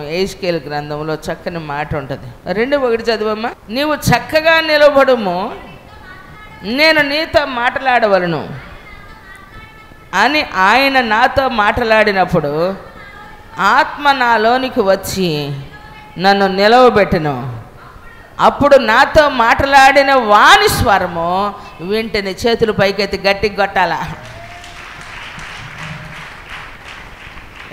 యెహెజ్కేలు గ్రంథంలో చక్కని మాట ఉంటుంది. 2:1 చదువమ్మా. నీవు చక్కగా నిలబడుము, నేను నీతో మాట్లాడవలను అని ఆయన నాతో మాట్లాడినప్పుడు ఆత్మ నాలోనికి వచ్చి నన్ను నిలవబెట్టెను. అప్పుడు నాతో మాట్లాడిన వాని స్వరము వింటని. చేతులు పైకెత్తి గట్టిగా కొట్టాల.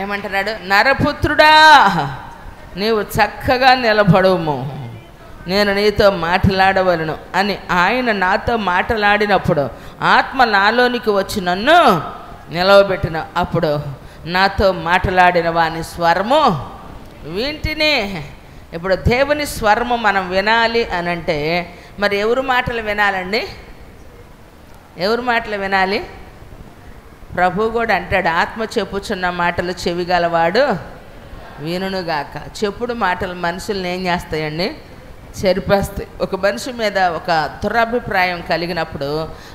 ఏమంటున్నాడు? నరపుత్రుడా, నీవు చక్కగా నిలబడుము, నేను నీతో మాట్లాడవలను అని ఆయన నాతో మాట్లాడినప్పుడు ఆత్మ నాలోనికి వచ్చి నన్ను నిలవబెట్టిన. అప్పుడు నాతో మాట్లాడిన వాని స్వరము వింటిని. ఇప్పుడు దేవుని స్వరము మనం వినాలి అని అంటే మరి ఎవరి మాటలు వినాలండి? ఎవరి మాటలు వినాలి? ప్రభు కూడా అంటాడు, ఆత్మ చెప్పుచున్న మాటలు చెవిగలవాడు వినుగాక. చెప్పుడు మాటలు మనుషుల్ని ఏం చేస్తాయండి? చెరిపేస్తాయి. ఒక మనిషి మీద ఒక దురభిప్రాయం కలిగినప్పుడు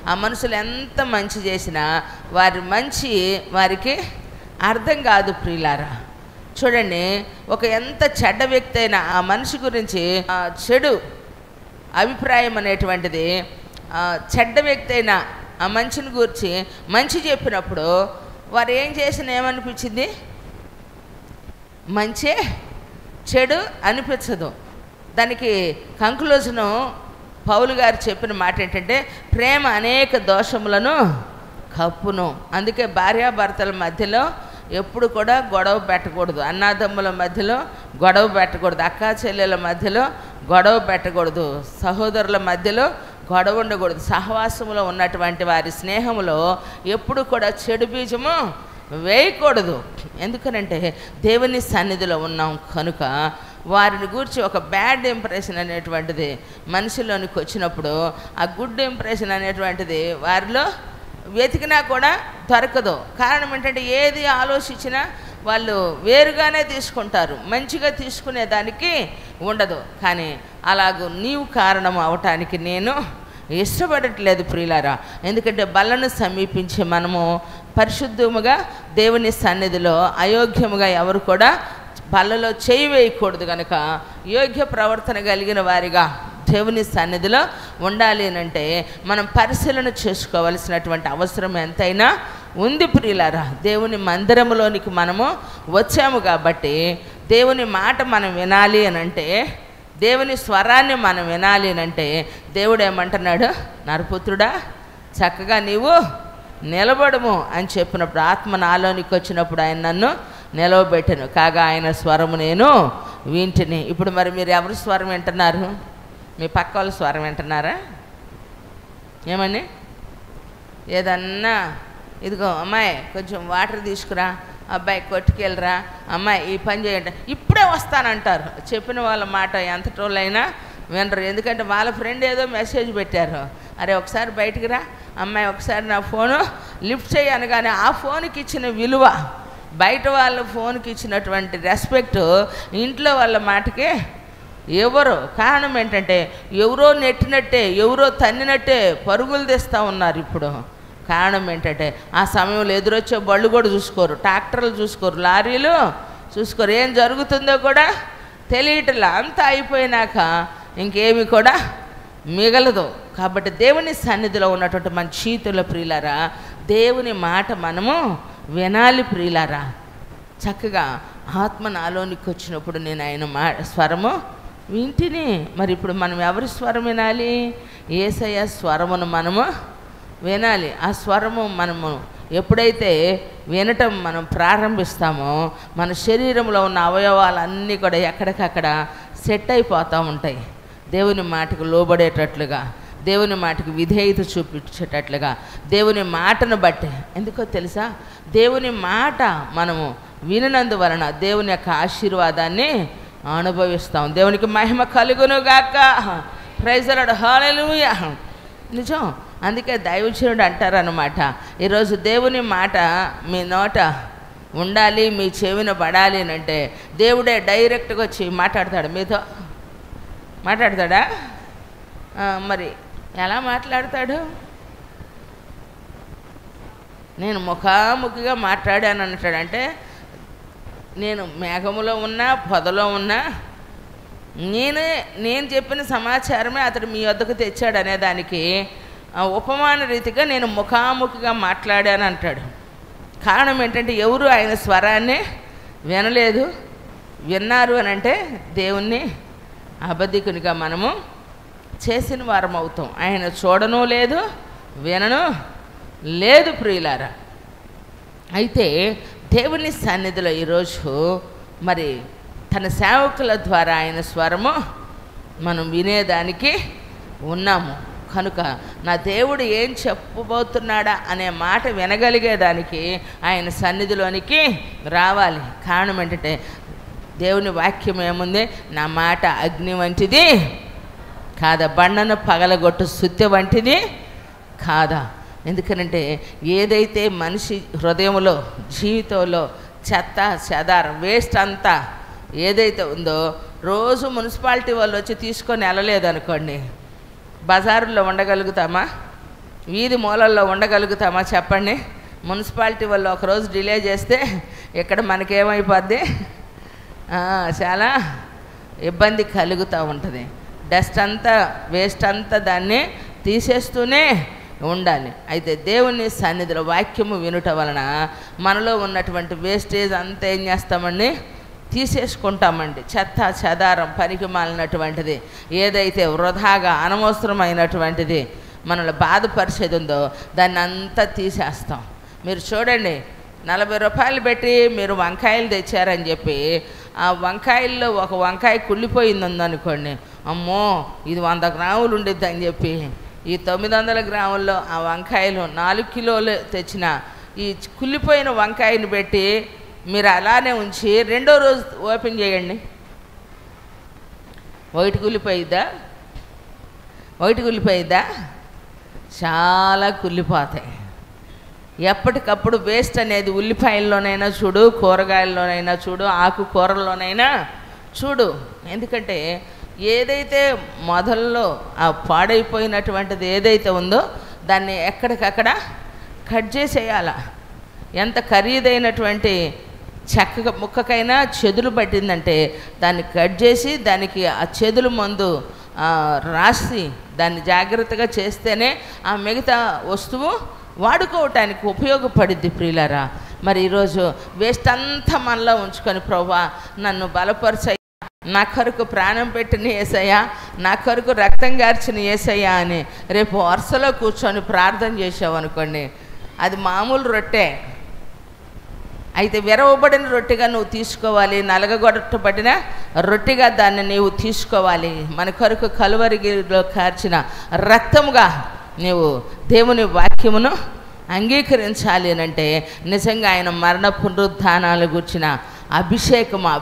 ఆ మనుషులు ఎంత మంచి చేసినా వారి మంచి వారికి అర్థం కాదు ప్రియులారా. చూడండి, ఒక ఎంత చెడ్డ వ్యక్తి అయినా ఆ మనిషి గురించి చెడు అభిప్రాయం అనేటువంటిది, చెడ్డ వ్యక్తి అయినా ఆ మనిషిని గురించి మంచి చెప్పినప్పుడు వారు ఏం చేసినా ఏమనిపించింది? మంచే, చెడు అనిపించదు. దానికి కంక్లూజను పౌలు గారు చెప్పిన మాట ఏంటంటే, ప్రేమ అనేక దోషములను కప్పును. అందుకే భార్యాభర్తల మధ్యలో ఎప్పుడు కూడా గొడవ పెట్టకూడదు. అన్నాదమ్ముల మధ్యలో గొడవ పెట్టకూడదు. అక్కా చెల్లెల మధ్యలో గొడవ పెట్టకూడదు. సహోదరుల మధ్యలో గొడవ ఉండకూడదు. సహవాసములో ఉన్నటువంటి వారి స్నేహములో ఎప్పుడు కూడా చెడు బీజము వేయకూడదు. ఎందుకనంటే దేవుని సన్నిధిలో ఉన్నాం కనుక వారిని గురించి ఒక బ్యాడ్ ఇంప్రెషన్ అనేటువంటిది మనిషిలోనికి వచ్చినప్పుడు ఆ గుడ్ ఇంప్రెషన్ అనేటువంటిది వారిలో వెతికినా కూడా దొరకదు. కారణం ఏంటంటే ఏది ఆలోచించినా వాళ్ళు వేరుగానే తీసుకుంటారు, మంచిగా తీసుకునేదానికి ఉండదు. కానీ అలాగూ నీవు కారణం అవటానికి నేను ఇష్టపడట్లేదు ప్రియులారా. ఎందుకంటే బలను సమీపించి మనము పరిశుద్ధముగా దేవుని సన్నిధిలో అయోగ్యముగా ఎవరు కూడా బల్లలో చేయి వేయకూడదు. కనుక యోగ్య ప్రవర్తన కలిగిన వారిగా దేవుని సన్నిధిలో ఉండాలి అంటే మనం పరిశీలన చేసుకోవలసినటువంటి అవసరం ఎంతైనా ఉంది ప్రియులారా. దేవుని మందిరంలోనికి మనము వచ్చాము కాబట్టి దేవుని మాట మనం వినాలి అని అంటే, దేవుని స్వరాన్ని మనం వినాలి అని అంటే దేవుడు ఏమంటున్నాడు? నరపుత్రుడా, చక్కగా నీవు నిలబడము అని చెప్పినప్పుడు ఆత్మ నాలోనికి వచ్చినప్పుడు ఆయన నన్ను నిలవబెట్టను. కాగా ఆయన స్వరము నేను వింటిని. ఇప్పుడు మరి మీరు ఎవరి స్వరం వింటున్నారు? మీ పక్క వాళ్ళ స్వరం వింటున్నారా? ఏమని? ఏదన్నా ఇదిగో అమ్మాయి కొంచెం వాటర్ తీసుకురా, అబ్బాయి కొట్టుకెళ్ళరా, అమ్మాయి ఈ పని చేయండి, ఇప్పుడే వస్తానంటారు. చెప్పిన వాళ్ళ మాట ఎంత టోళ్ళైనా వినరు. ఎందుకంటే వాళ్ళ ఫ్రెండ్ ఏదో మెసేజ్ పెట్టారు, అరే ఒకసారి బయటికి రా, అమ్మాయి ఒకసారి నా ఫోను లిఫ్ట్ చేయి అనగానే ఆ ఫోన్కి ఇచ్చిన విలువ, బయట వాళ్ళ ఫోన్కి ఇచ్చినటువంటి రెస్పెక్ట్ ఇంట్లో వాళ్ళ మాటకే ఎవరు. కారణం ఏంటంటే ఎవరో నెట్టినట్టే, ఎవరో తన్నినట్టే పరుగులు తెస్తూ ఉన్నారు ఇప్పుడు. కారణం ఏంటంటే ఆ సమయంలో ఎదురొచ్చే బళ్ళు కూడా చూసుకోరు, ట్రాక్టర్లు చూసుకోరు, లారీలు చూసుకోరు, ఏం జరుగుతుందో కూడా తెలియట్లా. అంతా అయిపోయినాక ఇంకేమి కూడా మిగలదు. కాబట్టి దేవుని సన్నిధిలో ఉన్నటువంటి మన జీవితంలో ప్రియులారా దేవుని మాట మనము వినాలి ప్రియులారా. చక్కగా ఆత్మ నాలోనికి వచ్చినప్పుడు నేను ఆయన స్వరము వింటిని. మరి ఇప్పుడు మనం ఎవరి స్వరం వినాలి? యేసయ్య స్వరమును మనము వినాలి. ఆ స్వరము మనము ఎప్పుడైతే వినటం మనం ప్రారంభిస్తామో మన శరీరంలో ఉన్న అవయవాలన్నీ కూడా ఎక్కడికక్కడ సెట్ అయిపోతూ ఉంటాయి. దేవుని మాటకు లోబడేటట్లుగా, దేవుని మాటకు విధేయత చూపించేటట్లుగా, దేవుని మాటను బట్టి. ఎందుకో తెలుసా? దేవుని మాట మనము వినినందువలన దేవుని యొక్క ఆశీర్వాదాన్ని అనుభవిస్తాం. దేవునికి మహిమ కలుగును గాక. ప్రైజ్ ది లార్డ్, హల్లెలూయా. నిజం. అందుకే దైవజనుడు అంటారన్నమాట, ఈరోజు దేవుని మాట మీ నోట ఉండాలి, మీ చెవిన పడాలి అని అంటే దేవుడే డైరెక్ట్గా వచ్చి మాట్లాడతాడు మీతో. మాట్లాడతాడా? మరి ఎలా మాట్లాడతాడు? నేను ముఖాముఖిగా మాట్లాడాను అంటాడంటే నేను మేఘములో ఉన్నా, పొదలో ఉన్నా, నేను చెప్పిన సమాచారమే అతడు మీ వద్దకు తెచ్చాడు అనేదానికి ఉపమాన రీతిగా నేను ముఖాముఖిగా మాట్లాడాను అంటాడు. కారణం ఏంటంటే ఎవరు ఆయన స్వరాన్ని వినలేదు. విన్నారు అని అంటే దేవుణ్ణి అబద్ధికునిగా మనము చేసిన వారం అవుతాం. ఆయన చూడను లేదు, వినను లేదు ప్రియులారా. అయితే దేవుని సన్నిధిలో ఈరోజు మరి తన సేవకుల ద్వారా ఆయన స్వరము మనం వినేదానికి ఉన్నాము. కనుక నా దేవుడు ఏం చెప్పబోతున్నాడా అనే మాట వినగలిగేదానికి ఆయన సన్నిధిలోనికి రావాలి. కారణం ఏంటంటే దేవుని వాక్యం ఏముంది? నా మాట అగ్ని వంటిది కాదా, బండను పగలగొట్టు సుత్తె వంటిది కాదా. ఎందుకనంటే ఏదైతే మనిషి హృదయంలో, జీవితంలో చెత్త చెదారం, వేస్ట్ అంతా ఏదైతే ఉందో రోజు మున్సిపాలిటీ వాళ్ళు వచ్చి తీసుకొని వెళ్ళలేదనుకోండి, బజారులో ఉండగలుగుతామా? వీధి మూలల్లో ఉండగలుగుతామా చెప్పండి? మున్సిపాలిటీ వాళ్ళు ఒకరోజు డిలే చేస్తే ఇక్కడ మనకేమైపోద్ది? చాలా ఇబ్బంది కలుగుతూ ఉంటుంది. డస్ట్ అంతా, వేస్ట్ అంతా దాన్ని తీసేస్తూనే ఉండాలి. అయితే దేవుని సన్నిధిలో వాక్యము వినుట వలన మనలో ఉన్నటువంటి వేస్టేజ్ అంతా ఏం చేస్తామండి? తీసేసుకుంటామండి. చెత్త చెదారం, పనికి మాలినటువంటిది ఏదైతే వృధాగా అనవసరమైనటువంటిది మనల్ని బాధపరిచేది ఉందో దాన్ని అంతా తీసేస్తాం. మీరు చూడండి, 40 రూపాయలు పెట్టి మీరు వంకాయలు తెచ్చారని చెప్పి ఆ వంకాయల్లో ఒక వంకాయ కుళ్ళిపోయింది ఉందనుకోండి, అమ్మో ఇది 100 గ్రాములు ఉండిద్ది అని చెప్పి ఈ 900 గ్రాముల్లో ఆ వంకాయలు 4 కిలోలు తెచ్చిన ఈ కుళ్ళిపోయిన వంకాయని పెట్టి మీరు అలానే ఉంచి రెండో రోజు ఓపెన్ చేయండి. ఒకటి కుళ్ళిపోయిద్దా? చాలా కుళ్ళిపోతాయి. ఎప్పటికప్పుడు వేస్ట్ అనేది ఉల్లిపాయల్లోనైనా చూడు, కూరగాయల్లోనైనా చూడు, ఆకుకూరల్లోనైనా చూడు. ఎందుకంటే ఏదైతే మొదల్లో ఆ పాడైపోయినటువంటిది ఏదైతే ఉందో దాన్ని ఎక్కడికక్కడ కట్ చేసేయాల. ఎంత ఖరీదైనటువంటి చెక్క ముక్కకైనా చెదులు పట్టిందంటే దాన్ని కట్ చేసి దానికి ఆ చెదులు మందు రాసి దాన్ని జాగ్రత్తగా చేస్తేనే ఆ మిగతా వస్తువు వాడుకోవటానికి ఉపయోగపడిద్ది ప్రియులారా. మరి ఈరోజు వేస్ట్ అంతా మనలో ఉంచుకొని, ప్రభువా నన్ను బలపరచయ్యా, నా కొరకు ప్రాణం పెట్టిన యేసయ్యా, నా కొరకు రక్తం గార్చిన యేసయ్యా అని రేపు వరుసలో కూర్చొని ప్రార్థన చేసావనుకోండి, అది మామూలు రొట్టె. అయితే విరవబడిన రొట్టెగా నువ్వు తీసుకోవాలి, నలగగొట్టబడిన రొట్టెగా దాన్ని నీవు తీసుకోవాలి. మన కొరకు కలువరిలో కార్చిన రక్తముగా నీవు దేవుని వాక్యమును అంగీకరించాలి అని అంటే నిజంగా ఆయన మరణ పునరుద్ధానాలు గుర్చిన అభిషేకం, ఆ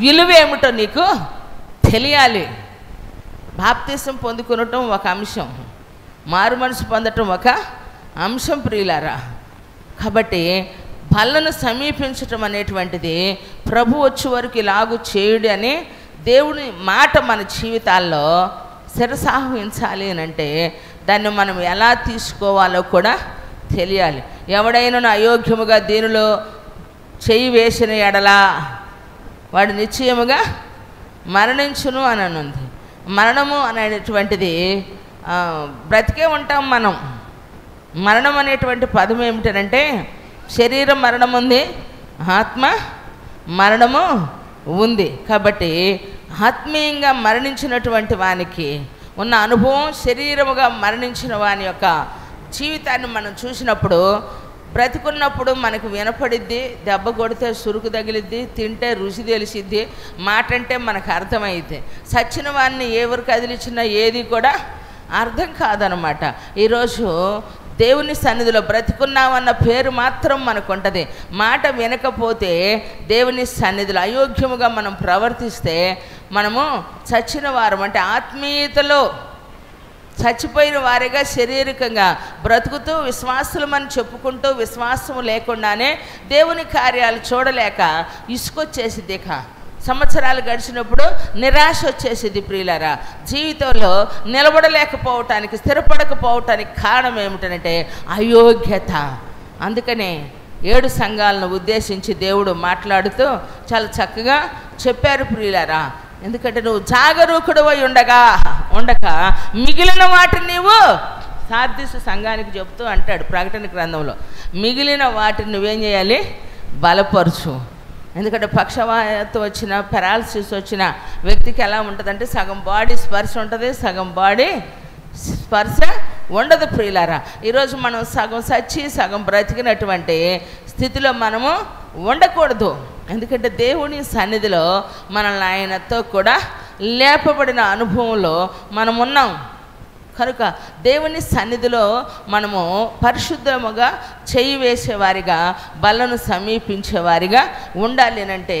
విలువ ఏమిటో నీకు తెలియాలి. బాప్తిసం పొందుకునటం ఒక అంశం, మారు మనసు పొందటం ఒక అంశం ప్రియులారా. కాబట్టి బల్లను సమీపించటం అనేటువంటిది ప్రభు వచ్చే వరకు ఇలాగూ చేయుడు అని దేవుని మాట మన జీవితాల్లో శిరసాహించాలి అని అంటే దాన్ని మనం ఎలా తీసుకోవాలో కూడా తెలియాలి. ఎవడైనా అయోగ్యముగా దీనిలో చెయ్యి వేసిన ఎడలా వాడు నిశ్చయముగా మరణించును అని ఉంది. మరణము అనేటువంటిది బ్రతికే ఉంటాం మనం. మరణం అనేటువంటి పదం ఏమిటంటే శరీర మరణం ఉంది, ఆత్మ మరణము ఉంది. కాబట్టి ఆత్మీయంగా మరణించినటువంటి వానికి ఉన్న అనుభవం, శరీరముగా మరణించిన వాని యొక్క జీవితాన్ని మనం చూసినప్పుడు, బ్రతికున్నప్పుడు మనకు వినపడిద్ది, దెబ్బ కొడితే సురుకు తగిలిద్ది, తింటే రుచి తెలిసిద్ది, మాట అంటే మనకు అర్థమైద్ది. సచ్చిన వాడిని ఎవరు కదిలిచ్చినా ఏది కూడా అర్థం కాదనమాట. ఈరోజు దేవుని సన్నిధిలో బ్రతికున్నామన్న పేరు మాత్రం మనకు ఉంటుంది. మాట వినకపోతే దేవుని సన్నిధిలో అయోగ్యముగా మనం ప్రవర్తిస్తే మనము చచ్చిన వారం, అంటే ఆత్మీయతలో చచ్చిపోయిన వారిగా శారీరకంగా బ్రతుకుతూ విశ్వాసులమని చెప్పుకుంటూ విశ్వాసము లేకుండానే దేవుని కార్యాలు చూడలేక ఇసుకొచ్చేసిద్ది. ఇక సంవత్సరాలు గడిచినప్పుడు నిరాశ వచ్చేసింది ప్రియులారా. జీవితంలో నిలబడలేకపోవటానికి, స్థిరపడకపోవటానికి కారణం ఏమిటంటే అయోగ్యత. అందుకనే 7 సంఘాలను ఉద్దేశించి దేవుడు మాట్లాడుతూ చాలా చక్కగా చెప్పారు ప్రియులారా. ఎందుకంటే నువ్వు జాగరూకుడవై ఉండక మిగిలిన వాటిని నీవు సార్దీసు సంఘానికి చెప్తూ అంటాడు ప్రకటన గ్రంథంలో, మిగిలిన వాటిని నువ్వేం చేయాలి? బలపరచు. ఎందుకంటే పక్షవాతం వచ్చిన, పెరాలసిస్ వచ్చిన వ్యక్తికి ఎలా ఉంటుందంటే సగం బాడీ స్పర్శ ఉంటుంది, సగం బాడీ స్పర్శ ఉండదు ప్రియులారా. ఈరోజు మనం సగం సచ్చి సగం బ్రతికినటువంటి స్థితిలో మనము ఉండకూడదు. ఎందుకంటే దేవుని సన్నిధిలో మనల్ని ఆయనతో కూడా లేపబడిన అనుభవంలో మనం ఉన్నాం కనుక దేవుని సన్నిధిలో మనము పరిశుద్ధముగా చేయి వేసేవారిగా, బలను సమీపించేవారిగా ఉండాలి అంటే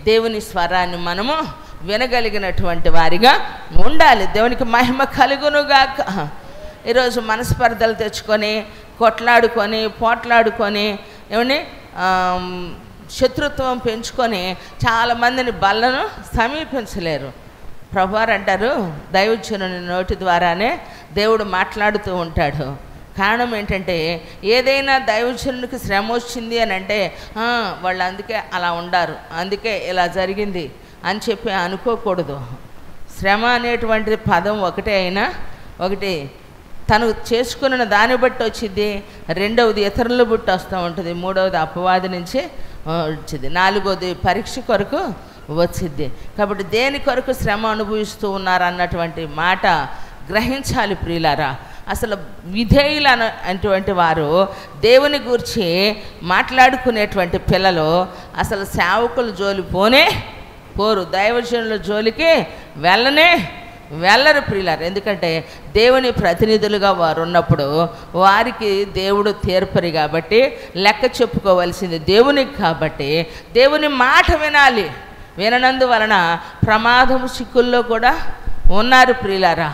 దేవుని స్వరాన్ని మనము వినగలిగినటువంటి వారిగా ఉండాలి. దేవునికి మహిమ కలుగునుగాక. ఈరోజు మనస్పర్ధలు తెచ్చుకొని, కొట్లాడుకొని, పోట్లాడుకొని, ఏమని శత్రుత్వం పెంచుకొని చాలామందిని బలను సమీపించలేరు. ప్రభువారు అంటారు, దైవజనుని నోటి ద్వారానే దేవుడు మాట్లాడుతూ ఉంటాడు. కారణం ఏంటంటే ఏదైనా దైవజనునికి శ్రమ వచ్చింది అని అంటే వాళ్ళు అందుకే అలా ఉండారు, అందుకే ఇలా జరిగింది అని చెప్పి అనుకోకూడదు. శ్రమ అనేటువంటి పదం ఒకటే అయినా, ఒకటి తను చేసుకున్న దాన్ని బట్టి వచ్చింది, రెండవది ఇతరుల బట్టి వస్తూ ఉంటుంది, మూడవది అపవాది నుంచి వచ్చింది, నాలుగవది పరీక్ష కొరకు వచ్చింది. కాబట్టి దేని కొరకు శ్రమ అనుభవిస్తూ ఉన్నారు అన్నటువంటి మాట గ్రహించాలి ప్రియులారా. అసలు విధేయులు అటువంటి వారు దేవుని గురించి మాట్లాడుకునేటువంటి పిల్లలు అసలు సేవకుల జోలి పోరు, దైవజనుల జోలికి వెళ్ళరు ప్రియులారు. ఎందుకంటే దేవుని ప్రతినిధులుగా వారు ఉన్నప్పుడు వారికి దేవుడు తీర్పరి కాబట్టి, లెక్క చెప్పుకోవలసింది దేవునికి కాబట్టి దేవుని మాట వినాలి. విననందువలన ప్రమాదము చిక్కుల్లో కూడా ఉన్నారు ప్రియులారా.